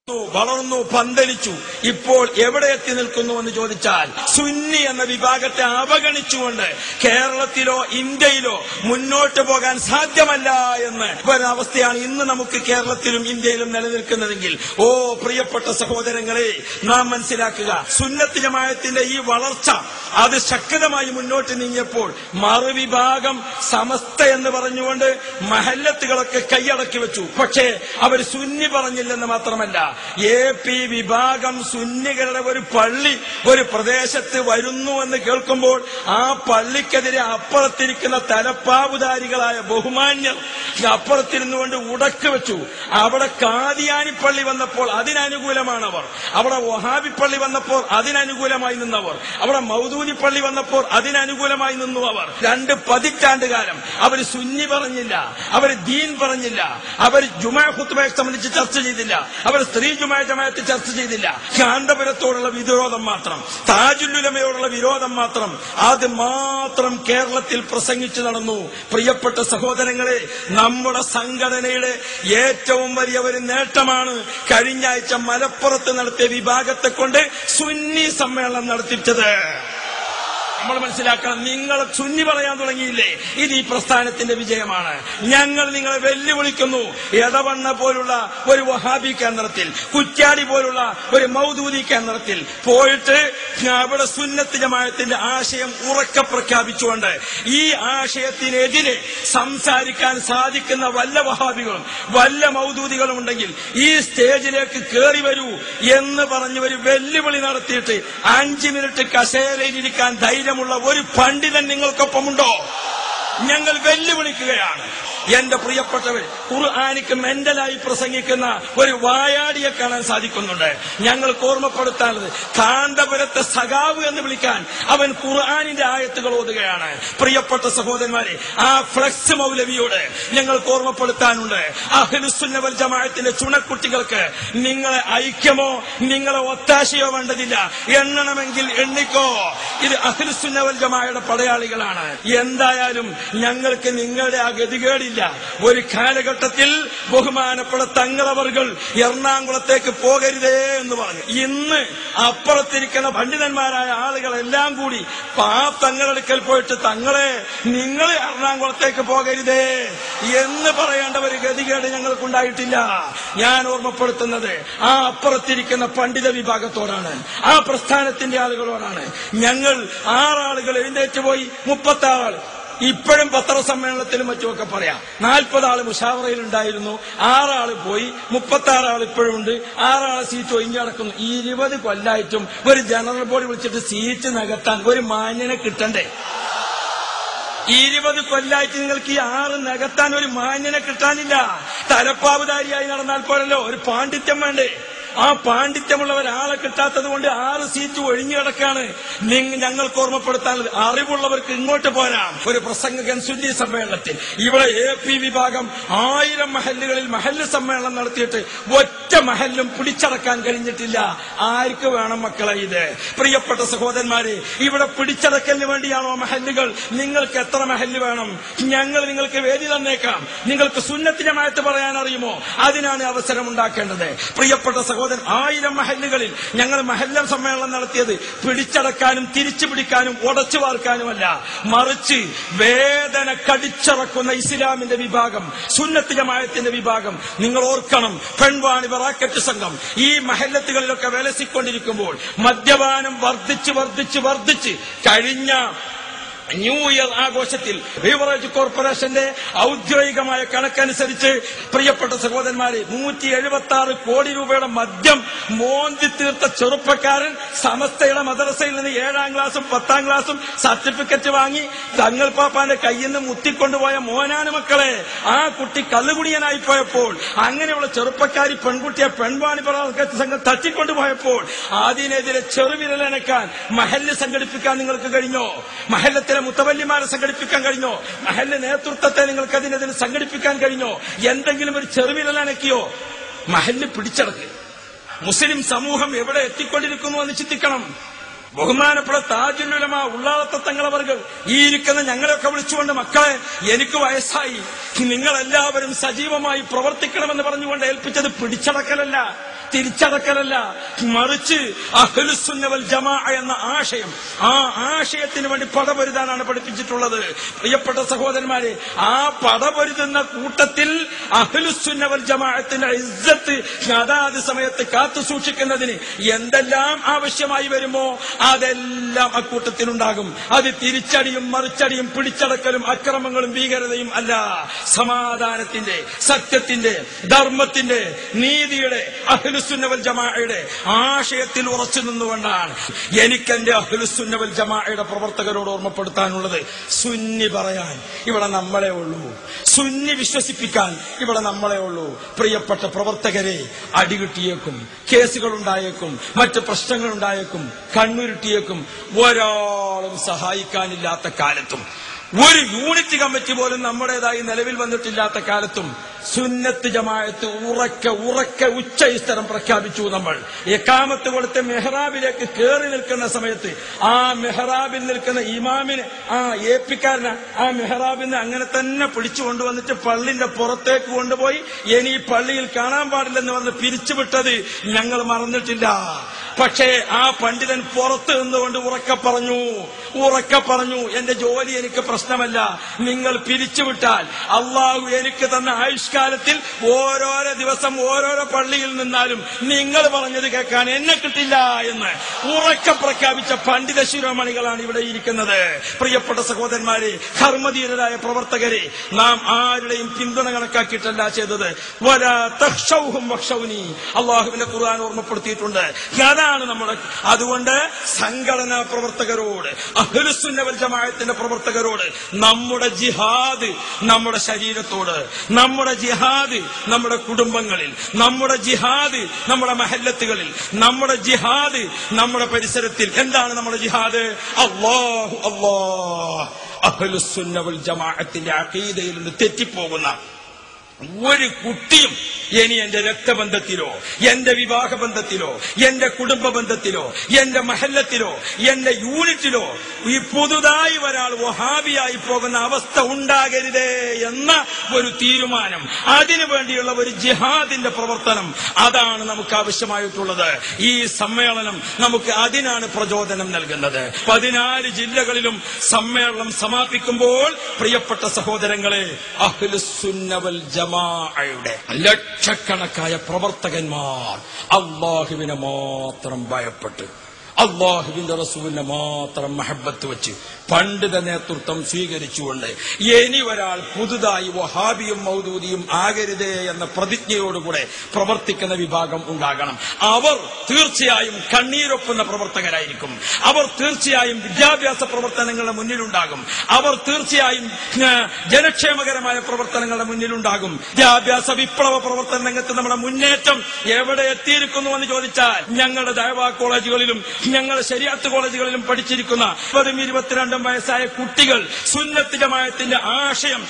വളർന്നു പന്തലിച്ചു. ഇപ്പോൾ എവിടെ എത്തി നിൽക്കുന്നു എന്ന് ചോദിച്ചാൽ സുന്നി എന്ന വിഭാഗത്തെ അവഗണിച്ചുകൊണ്ട് കേരളത്തിലോ ഇന്ത്യയിലോ മുന്നോട്ട് പോകാൻ സാധ്യമല്ല എന്ന് ഒരവസ്ഥയാണ് ഇന്ന് നമുക്ക് കേരളത്തിലും ഇന്ത്യയിലും നിലനിൽക്കുന്നതെങ്കിൽ, ഓ പ്രിയപ്പെട്ട സഹോദരങ്ങളെ, നാം മനസ്സിലാക്കുക, സുന്നത്ത് ജമാഅത്തിന്റെ ഈ വളർച്ച അത് ശക്തമായി മുന്നോട്ട് നീങ്ങിയപ്പോൾ മറുവിഭാഗം സമസ്ത എന്ന് പറഞ്ഞുകൊണ്ട് മഹല്ലത്തുകളൊക്കെ കൈയടക്കി വെച്ചു. പക്ഷേ അവർ സുന്നി പറഞ്ഞില്ലെന്ന് മാത്രമല്ല, AP വിഭാഗം സുന്നികളുടെ ഒരു പള്ളി ഒരു പ്രദേശത്ത് വരുന്നു എന്ന് കേൾക്കുമ്പോൾ ആ പള്ളിക്കെതിരെ അപ്പുറത്തിരിക്കുന്ന തലപ്പാവുധാരികളായ ബഹുമാന്യർ അപ്പുറത്തിരുന്നുകൊണ്ട് ഉടക്ക് വെച്ചു. അവിടെ കാദിയാനി പള്ളി വന്നപ്പോൾ അതിനനുകൂലമാണവർ, അവിടെ വഹാബി പള്ളി വന്നപ്പോൾ അതിനനുകൂലമായി നിന്നവർ, അവിടെ മൗദൂദി പള്ളി വന്നപ്പോൾ അതിനനുകൂലമായി നിന്നു അവർ. 2 പതിറ്റാണ്ടുകാലം അവർ സുന്നി പറഞ്ഞില്ല, അവർ ദീൻ പറഞ്ഞില്ല, അവർ ജുമാ ഖുത്ബയെ സംബന്ധിച്ച് ചർച്ച ചെയ്തില്ല, അവർ സ്ത്രീ ജുമാ ജമാഅത്ത് ചർച്ച ചെയ്തില്ല. കാന്തപുരത്തോടുള്ള വിരോധം മാത്രം, താജുല്ലുലമയോടുള്ള വിരോധം മാത്രം, അത് മാത്രം കേരളത്തിൽ പ്രസംഗിച്ചു നടന്നു. പ്രിയപ്പെട്ട സഹോദരങ്ങളെ, നമ്മുടെ സംഘടനയുടെ ഏറ്റവും വലിയ ഒരു നേട്ടമാണ് കഴിഞ്ഞ ആഴ്ച മലപ്പുറത്ത് നടത്തിയ വിഭാഗത്തെ കൊണ്ട് സുന്നി സമ്മേളനം നടത്തിച്ചത്. നമ്മൾ മനസ്സിലാക്കണം, നിങ്ങൾ സുന്നി പറയാൻ തുടങ്ങിയില്ലേ, ഇത് ഈ പ്രസ്ഥാനത്തിന്റെ വിജയമാണ്. ഞങ്ങൾ നിങ്ങളെ വെല്ലുവിളിക്കുന്നു. എടവണ്ണ പോലുള്ള ഒരു വഹാബി കേന്ദ്രത്തിൽ, കുറ്റ്യാടി പോലുള്ള ഒരു മൗദൂദി കേന്ദ്രത്തിൽ പോയിട്ട് അവിടെ സുന്നത്ത് ജമാഅത്തിന്റെ ആശയം ഉറക്കെ പ്രഖ്യാപിച്ചുകൊണ്ട് ഈ ആശയത്തിനെതിരെ സംസാരിക്കാൻ സാധിക്കുന്ന വല്ല വഹാബികളും വല്ല മൗദൂദികളും ഉണ്ടെങ്കിൽ ഈ സ്റ്റേജിലേക്ക് കയറി വരൂ എന്ന് പറഞ്ഞ് ഒരു വെല്ലുവിളി നടത്തിയിട്ട് 5 മിനിറ്റ് കസേരയിലിരിക്കാൻ ധൈര്യമുള്ള ഒരു പണ്ഡിതൻ നിങ്ങൾക്കൊപ്പമുണ്ടോ? ഞങ്ങൾ വെല്ലുവിളിക്കുകയാണ്. എന്റെ പ്രിയപ്പെട്ടവർ, ഖുർആനിക്ക് മെന്റലായി പ്രസംഗിക്കുന്ന ഒരു വായാടിയെ കാണാൻ സാധിക്കുന്നുണ്ട്. ഞങ്ങൾക്ക് ഓർമ്മപ്പെടുത്താനുള്ളത്, കാന്തപുരത്തെ സഖാവ് എന്ന് വിളിക്കാൻ അവൻ ഖുർആനിന്റെ ആയത്തുകൾ ഓതുകയാണ്. പ്രിയപ്പെട്ട സഹോദരന്മാരെ, ആ ഫ്ലക്സ് മൗലവിയോട് ഞങ്ങൾക്ക് ഓർമ്മപ്പെടുത്താനുണ്ട്. അഹ്ലുസുന്ന വൽ ജമാഅത്തിന്റെ ചുണക്കുട്ടികൾക്ക് നിങ്ങളെ ഐക്യമോ നിങ്ങളെ ഒത്താശയോ വേണ്ടതില്ല, എണ്ണണമെങ്കിൽ എണ്ണിക്കോ. ഇത് അഹ്ലുസുന്ന വൽ ജമാഅയുടെ പടയാളികളാണ്. എന്തായാലും ഞങ്ങൾക്ക് നിങ്ങളുടെ ആ ഗതികേടില്ല. ഒരു കാലഘട്ടത്തിൽ ബഹുമാനപ്പെട്ട തങ്ങളവർകൾ എറണാകുളത്തേക്ക് പോകരുതേ എന്ന് പറഞ്ഞു. ഇന്ന് അപ്പുറത്തിരിക്കുന്ന പണ്ഡിതന്മാരായ ആളുകളെല്ലാം കൂടി ആ തങ്ങളെടുക്കൽ പോയിട്ട്, തങ്ങളെ നിങ്ങൾ എറണാകുളത്തേക്ക് പോകരുതേ എന്ന് പറയേണ്ട ഒരു ഗതികേട് ഞങ്ങൾക്കുണ്ടായിട്ടില്ല. ഞാൻ ഓർമ്മപ്പെടുത്തുന്നത് ആ അപ്പുറത്തിരിക്കുന്ന പണ്ഡിത വിഭാഗത്തോടാണ്, ആ പ്രസ്ഥാനത്തിന്റെ ആളുകളോടാണ്. ഞങ്ങൾ 6 ആളുകൾ എഴുന്നേറ്റ് പോയി, 36 ആൾ ഇപ്പോഴും പത്രസമ്മേളനത്തിലും മറ്റുമൊക്കെ പറയാം. 40 ആള് മുഷാവറയിലുണ്ടായിരുന്നു, 6 ആള് പോയി, 36 ആൾ ഇപ്പോഴും ഉണ്ട്. 6 ആളെ സീറ്റ് ഒഴിഞ്ഞടക്കുന്നു. 20 കൊല്ലായിട്ടും ഒരു ജനറൽ ബോഡി വിളിച്ചിട്ട് സീറ്റ് നികത്താൻ ഒരു മാന്യനെ കിട്ടണ്ടേ? 20 കൊല്ലായിട്ട് നിങ്ങൾക്ക് ഈ 6 നികത്താൻ ഒരു മാന്യനെ കിട്ടാനില്ല. തലപ്പാവുധാരിയായി നടന്നാൽ പോരല്ലോ, ഒരു പാണ്ഡിത്യം വേണ്ടേ? ആ പാണ്ഡിത്യമുള്ള ഒരാളെ കിട്ടാത്തത് കൊണ്ട് 6 സീറ്റ് ഒഴിഞ്ഞു കിടക്കാണ്. ഞങ്ങൾക്ക് ഓർമ്മപ്പെടുത്താനുള്ളത്, അറിവുള്ളവർക്ക് ഇങ്ങോട്ട് പോരാം. ഒരു പ്രസംഗകൻ സുന്നി സമ്മേളനത്തിൽ ഇവിടെ AP വിഭാഗം 1000 മഹല്ലുകളിൽ മഹല്ല് സമ്മേളനം നടത്തിയിട്ട് ഒറ്റ മഹല്ലും പിടിച്ചടക്കാൻ കഴിഞ്ഞിട്ടില്ല. ആർക്ക് വേണം മക്കളെ ഇത്? പ്രിയപ്പെട്ട സഹോദരന്മാരെ, ഇവിടെ പിടിച്ചടക്കലിന് വേണ്ടിയാണോ മഹല്ലുകൾ? നിങ്ങൾക്ക് എത്ര മഹല്ല് വേണം? ഞങ്ങൾ നിങ്ങൾക്ക് വേദി തന്നേക്കാം. നിങ്ങൾക്ക് സുന്നത്ത് ജമാഅത്ത് പറയാൻ അറിയുമോ? അതിനാണ് അവസരം ഉണ്ടാക്കേണ്ടത്. പ്രിയപ്പെട്ട സഹോദരൻ, 1000 മഹല്ലുകളിൽ ഞങ്ങൾ മഹല്ല സമ്മേളനം നടത്തിയത് പിടിച്ചടക്കാനും തിരിച്ചു പിടിക്കാനും ഉടച്ചു വാർക്കാനുമല്ല, മറിച്ച് വേദന കടിച്ചിറക്കുന്ന ഇസ്ലാമിന്റെ വിഭാഗം, സുന്നത്ത് ജമാഅത്തിന്റെ വിഭാഗം. നിങ്ങൾ ഓർക്കണം, പെൺവാണി റാക്കറ്റ് സംഘം ഈ മഹല്ലത്തുകളിലൊക്കെ വിലസിക്കൊണ്ടിരിക്കുമ്പോൾ മദ്യപാനം വർദ്ധിച്ച് കഴിഞ്ഞ ന്യൂ ഇയർ ആഘോഷത്തിൽ ബീവറേജ് കോർപ്പറേഷന്റെ ഔദ്യോഗികമായ കണക്കനുസരിച്ച് പ്രിയപ്പെട്ട സഹോദരന്മാരെ 176 കോടി രൂപയുടെ മദ്യം മോന്തി തീർത്ത ചെറുപ്പക്കാരൻ സമസ്തയുടെ മദ്രസയിൽ നിന്ന് 7ാം ക്ലാസും 10ാം ക്ലാസും സർട്ടിഫിക്കറ്റ് വാങ്ങി തങ്ങൾ പാപ്പാന്റെ കയ്യിൽ നിന്ന് മുത്തിക്കൊണ്ടുപോയ മോനാണ് മക്കളെ. ആ കുട്ടി കള്ളുകുടിയനായി പോയപ്പോൾ, അങ്ങനെയുള്ള ചെറുപ്പക്കാരി പെൺകുട്ടിയെ പെൺവാണി സംഘം തട്ടിക്കൊണ്ടുപോയപ്പോൾ അതിനെതിരെ ചെറുവിരലനക്കാൻ മഹല്ല് സംഘടിപ്പിക്കാൻ നിങ്ങൾക്ക് കഴിഞ്ഞോ? മഹല്ലത്തെ മുത്തവല്ലിമാരെ സംഘടിപ്പിക്കാൻ കഴിഞ്ഞോ? മഹല്ല് നേതൃത്വത്തെ നിങ്ങൾക്ക് അതിനെതിരെ സംഘടിപ്പിക്കാൻ കഴിഞ്ഞോ? എന്തെങ്കിലും ഒരു ചെറുവിരലനക്കിയോ? മഹല്ല് പിടിച്ചടക്ക്. മുസ്ലിം സമൂഹം എവിടെ എത്തിക്കൊണ്ടിരിക്കുന്നു എന്ന് ചിന്തിക്കണം. ബഹുമാനപ്പെട്ട താജുല്ലുലമ ഉള്ളാളത്തെ തങ്ങളവർകൾ ഈ ഇരിക്കുന്ന ഞങ്ങളെയൊക്കെ വിളിച്ചുകൊണ്ട്, മക്കളെ, എനിക്ക് വയസ്സായി, നിങ്ങളെല്ലാവരും സജീവമായി പ്രവർത്തിക്കണമെന്ന് പറഞ്ഞുകൊണ്ട് ഏൽപ്പിച്ചത് പിടിച്ചടക്കലല്ല, തിരിച്ചടക്കലല്ല, മറിച്ച് അഹ്ലുസുന്ന വൽ ജമാഅ എന്ന ആശയം, ആ ആശയത്തിന് വേണ്ടി പടപൊരുതാനാണ് പഠിപ്പിച്ചിട്ടുള്ളത്. പ്രിയപ്പെട്ട സഹോദരന്മാരെ, ആ പടപൊരുതുന്ന കൂട്ടത്തിൽ അഹ്ലുസുന്ന വൽ ജമാഅത്തിന്റെ ഇസ്സത്ത് അതാത് സമയത്ത് കാത്തു സൂക്ഷിക്കുന്നതിന് എന്തെല്ലാം ആവശ്യമായി വരുമോ അതെല്ലാം അക്കൂട്ടത്തിലുണ്ടാകും. അത് തിരിച്ചടിയും മറിച്ചടിയും പിടിച്ചടക്കലും അക്രമങ്ങളും ഭീകരതയും അല്ല, സമാധാനത്തിന്റെ, സത്യത്തിന്റെ, ധർമ്മത്തിന്റെ, നീതിയുടെ, അഹ്ലുസുന്ന വൽ ജമാഅയുടെ ആശയത്തിൽ ഉറച്ചു നിന്നുകൊണ്ടാണ് എനിക്കെന്റെ അഹ്ലുസുന്ന വൽ ജമാഅയുടെ പ്രവർത്തകരോട് ഓർമ്മപ്പെടുത്താനുള്ളത്. സുന്നി പറയാൻ ഇവിടെ നമ്മളെ ഉള്ളൂ, സുന്നി വിശ്വസിപ്പിക്കാൻ ഇവിടെ നമ്മളെ ഉള്ളൂ. പ്രിയപ്പെട്ട പ്രവർത്തകരെ, അടികിട്ടിയേക്കും, കേസുകൾ ഉണ്ടായേക്കും, മറ്റ് പ്രശ്നങ്ങൾ ഉണ്ടായേക്കും, കണ്ണുരുട്ടിയേക്കും. ഒരാളും സഹായിക്കാനില്ലാത്ത കാലത്തും, ഒരു യൂണിറ്റ് കമ്മിറ്റി പോലും നമ്മുടേതായി നിലവിൽ വന്നിട്ടില്ലാത്ത കാലത്തും സുന്നത്ത് ജമാഅത്ത് ഉറക്കെ ഉച്ചസ്ഥരം പ്രഖ്യാപിച്ചു. നമ്മൾ ഇഖാമത്ത് കൊടുത്ത് മെഹ്റാബിലേക്ക് കയറി നിൽക്കുന്ന സമയത്ത് ആ മെഹ്റാബിൽ നിൽക്കുന്ന ഇമാമിന്, ആ ഏപ്പിക്കാരന്, ആ മെഹ്റാബിന് അങ്ങനെ തന്നെ പിടിച്ചു കൊണ്ടുവന്നിട്ട് പള്ളിന്റെ പുറത്തേക്ക് കൊണ്ടുപോയി ഇനി ഈ പള്ളിയിൽ കാണാൻ പാടില്ലെന്ന് പറഞ്ഞ് പിരിച്ചുവിട്ടത് ഞങ്ങൾ മറന്നിട്ടില്ല. പക്ഷേ ആ പണ്ഡിതൻ പുറത്ത് നിന്നുകൊണ്ട് ഉറക്കെ പറഞ്ഞു, എന്റെ ജോലി എനിക്ക് പ്രശ്നമല്ല, നിങ്ങൾ പിരിച്ചുവിട്ടാൽ അള്ളാഹു എനിക്ക് തന്ന ആയുഷ്കാലത്തിൽ ഓരോരോ ദിവസം ഓരോരോ പള്ളിയിൽ നിന്നാലും നിങ്ങൾ പറഞ്ഞത് കേൾക്കാൻ എന്നെ കിട്ടില്ല എന്ന് ഉറക്കെ പ്രഖ്യാപിച്ച പണ്ഡിത ശിരോമണികളാണ് ഇവിടെ ഇരിക്കുന്നത്. പ്രിയപ്പെട്ട സഹോദരന്മാരെ, ധർമ്മധീരരായ പ്രവർത്തകരെ, നാം ആരുടെയും പിന്തുണ കണക്കാക്കിയിട്ടല്ല ചെയ്തത്. വലാ തഖ്ശൗഹും വഖ്ശൗനി, അള്ളാഹുവിന്റെ ഖുർആൻ ഓർമ്മപ്പെടുത്തിയിട്ടുണ്ട്. അതാണ് നമ്മുടെ, അതുകൊണ്ട് സംഘടനാ പ്രവർത്തകരോട്, അഹ്ലുസുന്ന വൽ ജമാഅത്തിന്റെ പ്രവർത്തകരോട് നമ്മുടെ ജിഹാദ് നമ്മുടെ ശരീരത്തോട്, നമ്മുടെ ജിഹാദ് നമ്മുടെ കുടുംബങ്ങളിൽ, നമ്മുടെ ജിഹാദ് നമ്മുടെ മഹല്ലത്തുകളിൽ, നമ്മുടെ ജിഹാദ് നമ്മുടെ പരിസരത്തിൽ. എന്താണ് നമ്മുടെ ജിഹാദ്? അല്ലാഹു അല്ലാഹ്. അഹ്ലുസുന്ന വൽ ജമാഅത്തിന്റെ അഖീദയിൽ നിന്ന് തെറ്റിപ്പോകുന്ന ഒരു കുട്ടിയും ഇനി എന്റെ രക്തബന്ധത്തിലോ, എന്റെ വിവാഹബന്ധത്തിലോ, എന്റെ കുടുംബ ബന്ധത്തിലോ, എന്റെ മഹല്ലത്തിലോ, എന്റെ യൂണിറ്റിലോ ഈ പുതുതായി ഒരാൾ വഹാബിയായി പോകുന്ന അവസ്ഥ ഉണ്ടാകരുതേ എന്ന ഒരു തീരുമാനം, അതിനു വേണ്ടിയുള്ള ഒരു ജിഹാദിന്റെ പ്രവർത്തനം, അതാണ് നമുക്ക് ആവശ്യമായിട്ടുള്ളത്. ഈ സമ്മേളനം നമുക്ക് അതിനാണ് പ്രചോദനം നൽകുന്നത്. 14 ജില്ലകളിലും സമ്മേളനം സമാപിക്കുമ്പോൾ പ്രിയപ്പെട്ട സഹോദരങ്ങളെ, അഹ്ലുസുന്ന വൽ ജമാഅയുടെ ലക്ഷക്കണക്കായ പ്രവർത്തകന്മാർ അല്ലാഹുവിനെ മാത്രം ഭയപ്പെട്ട്, അല്ലാഹുവിന്റെ റസൂലിനെ മാത്രം മഹബത്ത് വെച്ച് പണ്ഡിത നേതൃത്വം സ്വീകരിച്ചുകൊണ്ട് ഇനി ഒരാൾ പുതുതായി വഹാബിയും മൗദൂദിയും ആകരുതേ എന്ന പ്രതിജ്ഞയോടുകൂടെ പ്രവർത്തിക്കുന്ന വിഭാഗം ഉണ്ടാകണം. അവർ തീർച്ചയായും കണ്ണീരൊപ്പുന്ന പ്രവർത്തകരായിരിക്കും. അവർ തീർച്ചയായും വിദ്യാഭ്യാസ പ്രവർത്തനങ്ങളുടെ മുന്നിലുണ്ടാകും. അവർ തീർച്ചയായും ജനക്ഷേമകരമായ പ്രവർത്തനങ്ങളുടെ മുന്നിലുണ്ടാകും. വിദ്യാഭ്യാസ വിപ്ലവ പ്രവർത്തന രംഗത്ത് നമ്മുടെ മുന്നേറ്റം എവിടെ എത്തിയിരിക്കുന്നു എന്ന് ചോദിച്ചാൽ, ഞങ്ങളുടെ ദഅവാ കോളേജുകളിലും ഞങ്ങളുടെ ശരീഅത്ത് കോളേജുകളിലും പഠിച്ചിരിക്കുന്ന 22 വയസ്സായ കുട്ടികൾ സുന്നത്ത് ജമാഅത്തിന്റെ ആശയം,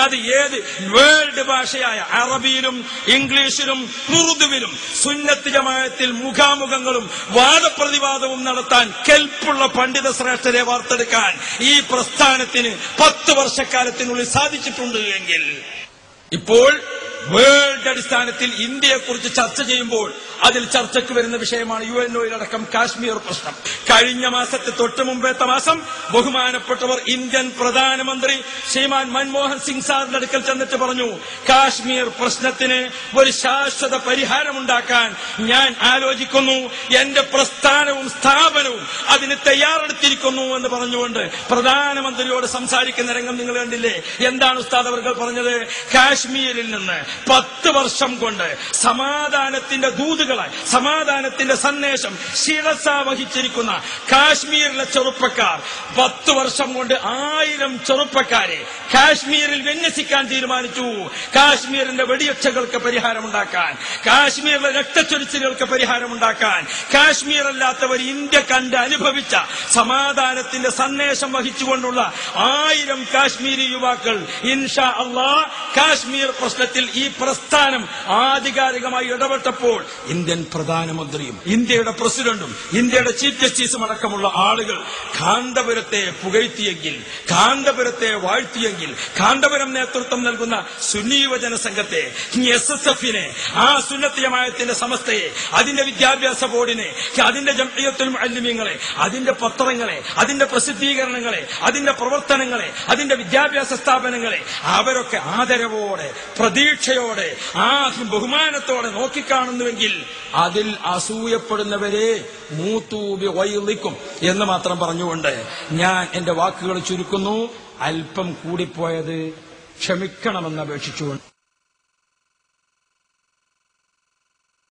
അത് ഏത് വേൾഡ് ഭാഷയായ അറബിയിലും ഇംഗ്ലീഷിലും ഉറുദുവിലും സുന്നത്ത് ജമാഅത്തിൽ മുഖാമുഖങ്ങളും വാദപ്രതിവാദവും നടത്താൻ കെൽപ്പുള്ള പണ്ഡിത ശ്രേഷ്ഠരെ വാർത്തെടുക്കാൻ ഈ പ്രസ്ഥാനത്തിന് 10 വർഷക്കാലത്തിനുള്ളിൽ സാധിച്ചിട്ടുണ്ട് എങ്കിൽ, ഇപ്പോൾ വേൾഡ് അടിസ്ഥാനത്തിൽ ഇന്ത്യയെക്കുറിച്ച് ചർച്ച ചെയ്യുമ്പോൾ അതിൽ ചർച്ചയ്ക്ക് വരുന്ന വിഷയമാണ് UNOയിലടക്കം കാശ്മീർ പ്രശ്നം. കഴിഞ്ഞ മാസത്തെ തൊട്ട് മുമ്പത്തെ മാസം ബഹുമാനപ്പെട്ടവർ ഇന്ത്യൻ പ്രധാനമന്ത്രി ശ്രീമാൻ മൻമോഹൻ സിംഗ് സാറിന്റെ അടുക്കൽ ചെന്നിട്ട് പറഞ്ഞു, കാശ്മീർ പ്രശ്നത്തിന് ഒരു ശാശ്വത പരിഹാരമുണ്ടാക്കാൻ ഞാൻ ആലോചിക്കുന്നു, എന്റെ പ്രസ്ഥാനവും സ്ഥാപനവും അതിന് തയ്യാറെടുത്തിരിക്കുന്നു എന്ന് പറഞ്ഞുകൊണ്ട് പ്രധാനമന്ത്രിയോട് സംസാരിക്കുന്ന രംഗം നിങ്ങൾ കണ്ടില്ലേ? എന്താണ് ഉസ്താദ് അവർ പറഞ്ഞത്? കാശ്മീരിൽ നിന്ന് 10 വർഷം കൊണ്ട് സമാധാനത്തിന്റെ ദൂതുകളായി, സമാധാനത്തിന്റെ സന്ദേശം ശിരസ വഹിച്ചിരിക്കുന്ന കാശ്മീരിലെ ചെറുപ്പക്കാർ 10 വർഷം കൊണ്ട് 1000 ചെറുപ്പക്കാരെ കാശ്മീരിൽ വിന്യസിക്കാൻ തീരുമാനിച്ചു. കാശ്മീരിന്റെ വെടിയൊച്ചകൾക്ക് പരിഹാരമുണ്ടാക്കാൻ, കാശ്മീരിലെ രക്തച്ചൊരിച്ചിലുകൾക്ക് പരിഹാരമുണ്ടാക്കാൻ, കാശ്മീരല്ലാത്തവർ ഇന്ത്യ കണ്ട് അനുഭവിച്ച സമാധാനത്തിന്റെ സന്ദേശം വഹിച്ചുകൊണ്ടുള്ള 1000 കാശ്മീരി യുവാക്കൾ ഇൻഷാ അല്ലാഹ് കാശ്മീർ പ്രശ്നത്തിൽ ഈ പ്രസ്ഥാനം ആധികാരികമായി ഇടപെട്ടപ്പോൾ ഇന്ത്യൻ പ്രധാനമന്ത്രിയും ഇന്ത്യയുടെ പ്രസിഡന്റും ഇന്ത്യയുടെ ചീഫ് ജസ്റ്റിസും അടക്കമുള്ള ആളുകൾ കാന്തപുരത്തെ പുകഴ്ത്തിയെങ്കിൽ, കാന്തപുരത്തെ വാഴ്ത്തിയെങ്കിൽ, കാന്തപുരം നേതൃത്വം നൽകുന്ന സുന്നി യുവജന സംഘത്തെ, SSF-നെ, ആ സുന്നത്ത് ജമാഅത്തിന്റെ സമസ്തയെ, അതിന്റെ വിദ്യാഭ്യാസ ബോർഡിനെ, അതിന്റെ ജംഇയ്യത്തുൽ മുഅല്ലിമീങ്ങളെ, അതിന്റെ പത്രങ്ങളെ, അതിന്റെ പ്രസിദ്ധീകരണങ്ങളെ, അതിന്റെ പ്രവർത്തനങ്ങളെ, അതിന്റെ വിദ്യാഭ്യാസ സ്ഥാപനങ്ങളെ അവരൊക്കെ ആദരവോടെ, പ്രതീക്ഷയോടെ, ആ ബഹുമാനത്തോടെ നോക്കിക്കാണുന്നുവെങ്കിൽ അതിൽ അസൂയപ്പെടുന്നവരെ മൂത്തൂബി വൈലിക്കും എന്ന് മാത്രം പറഞ്ഞുകൊണ്ട് ഞാൻ എന്റെ വാക്കുകൾ ചുരുക്കുന്നു. അല്പം കൂടിപ്പോയത് ക്ഷമിക്കണമെന്ന് അപേക്ഷിച്ചുകൊണ്ട്